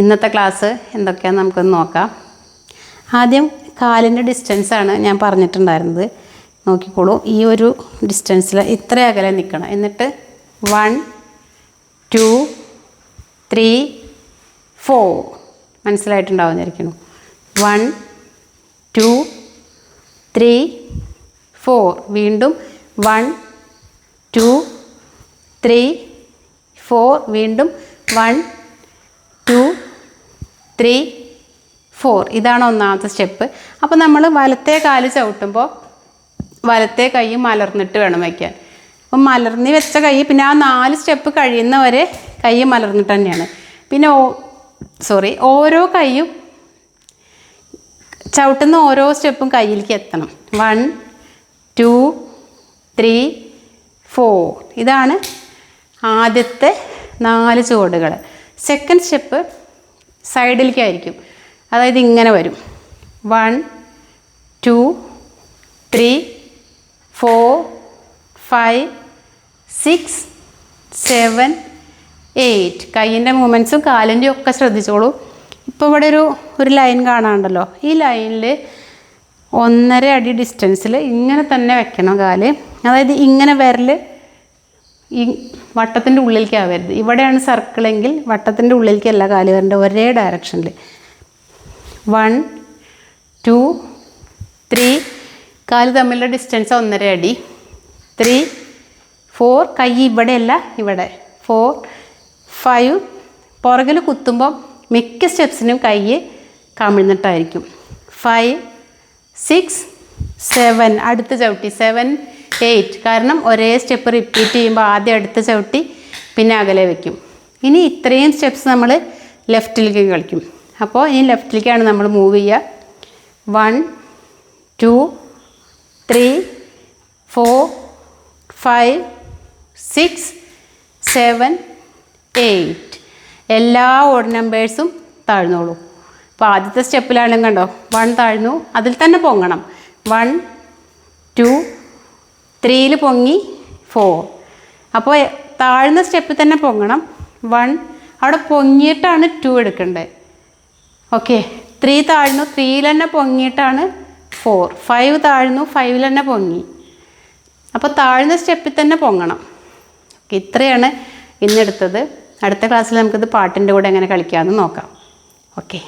ഇന്നത്തെ ക്ലാസ് എന്തൊക്കെയാണെന്ന് നമുക്കൊന്ന് നോക്കാം. ആദ്യം കാലിൻ്റെ ഡിസ്റ്റൻസാണ് ഞാൻ പറഞ്ഞിട്ടുണ്ടായിരുന്നത്. നോക്കിക്കോളൂ, ഈ ഒരു ഡിസ്റ്റൻസിൽ ഇത്ര അകലെ നിൽക്കണം. എന്നിട്ട് 1 2 3 4 മനസ്സിലായിട്ടുണ്ടാവുന്നിരിക്കണം. 1 2 3 4 വീണ്ടും 1 2 3 4 വീണ്ടും 1 2 3 4. ഇതാണ് ഒന്നാമത്തെ സ്റ്റെപ്പ്. അപ്പോൾ നമ്മൾ വലത്തെ കാല് ചവിട്ടുമ്പോൾ വലത്തെ കൈ മലർന്നിട്ട് വേണം വയ്ക്കാൻ. അപ്പം മലർന്നി വെച്ച കൈ പിന്നെ ആ 4 സ്റ്റെപ്പ് കഴിയുന്നവരെ കൈ മലർന്നിട്ട് തന്നെയാണ്. പിന്നെ ഓരോ കൈയും ചവിട്ടുന്ന ഓരോ സ്റ്റെപ്പും കയ്യിലേക്ക് എത്തണം. 1 2 3 4. ഇതാണ് ആദ്യത്തെ 4 ചുവടുകൾ. സെക്കൻഡ് സ്റ്റെപ്പ് സൈഡിലേക്കായിരിക്കും, അതായത് ഇങ്ങനെ വരും. 1 2 3 4 5 6 7 8. കൈയിൻ്റെ മൂവ്മെൻറ്റ്സും കാലിൻ്റെയും ഒക്കെ ശ്രദ്ധിച്ചോളൂ. ഇപ്പോൾ ഇവിടെ ഒരു ലൈൻ കാണാണ്ടല്ലോ. ഈ ലൈനിൽ 1.5 അടി ഡിസ്റ്റൻസിൽ ഇങ്ങനെ തന്നെ വെക്കണം കാല്. അതായത് ഇങ്ങനെ വിരൽ ഈ വട്ടത്തിൻ്റെ ഉള്ളിലേക്കാവരുത്. ഇവിടെയാണ് സർക്കിളെങ്കിൽ വട്ടത്തിൻ്റെ ഉള്ളിലേക്കല്ല കാല് വരേണ്ട, ഒരേ ഡയറക്ഷനിൽ. 1 2 3. കാല് തമ്മിലുള്ള ഡിസ്റ്റൻസ് 1.5 അടി. 3 4. കൈ ഇവിടെയല്ല, ഇവിടെ. 4 5. പുറകിൽ കുത്തുമ്പോൾ മിക്ക സ്റ്റെപ്സിനും കൈ കമിഴ്ന്നിട്ടായിരിക്കും. 5 6 7. അടുത്ത ചവിട്ടി 7 8. കാരണം ഒരേ സ്റ്റെപ്പ് റിപ്പീറ്റ് ചെയ്യുമ്പോൾ ആദ്യം അടുത്ത ചവിട്ടി പിന്നെ അകലെ വയ്ക്കും. ഇനി ഇത്രയും സ്റ്റെപ്സ് നമ്മൾ ലെഫ്റ്റിലേക്ക് കളിക്കും. അപ്പോൾ ഇനി ലെഫ്റ്റിലേക്കാണ് നമ്മൾ മൂവ് ചെയ്യുക. 1 2 3 4 5 6 7 8. എല്ലാ ഓഡ് നമ്പേഴ്സും താഴ്ന്നോളൂ. അപ്പോൾ ആദ്യത്തെ സ്റ്റെപ്പിലാണെങ്കിലും കണ്ടോ, 1 താഴ്ന്നു, അതിൽ തന്നെ പൊങ്ങണം. 1 2 3 പൊങ്ങി 4. അപ്പോൾ താഴ്ന്ന സ്റ്റെപ്പിൽ തന്നെ പൊങ്ങണം. 1 അവിടെ പൊങ്ങിയിട്ടാണ് 2 എടുക്കേണ്ടത്. ഓക്കെ, 3 താഴ്ന്നു, 3 തന്നെ പൊങ്ങിയിട്ടാണ് 4. 5 താഴ്ന്നു, 5 തന്നെ പൊങ്ങി. അപ്പോൾ താഴ്ന്ന സ്റ്റെപ്പിൽ തന്നെ പൊങ്ങണം. ഓക്കെ, ഇത്രയാണ് ഇന്നെടുത്തത്. അടുത്ത ക്ലാസ്സിൽ നമുക്കിത് പാട്ടിൻ്റെ കൂടെ എങ്ങനെ കളിക്കാമെന്ന് നോക്കാം. ഓക്കെ.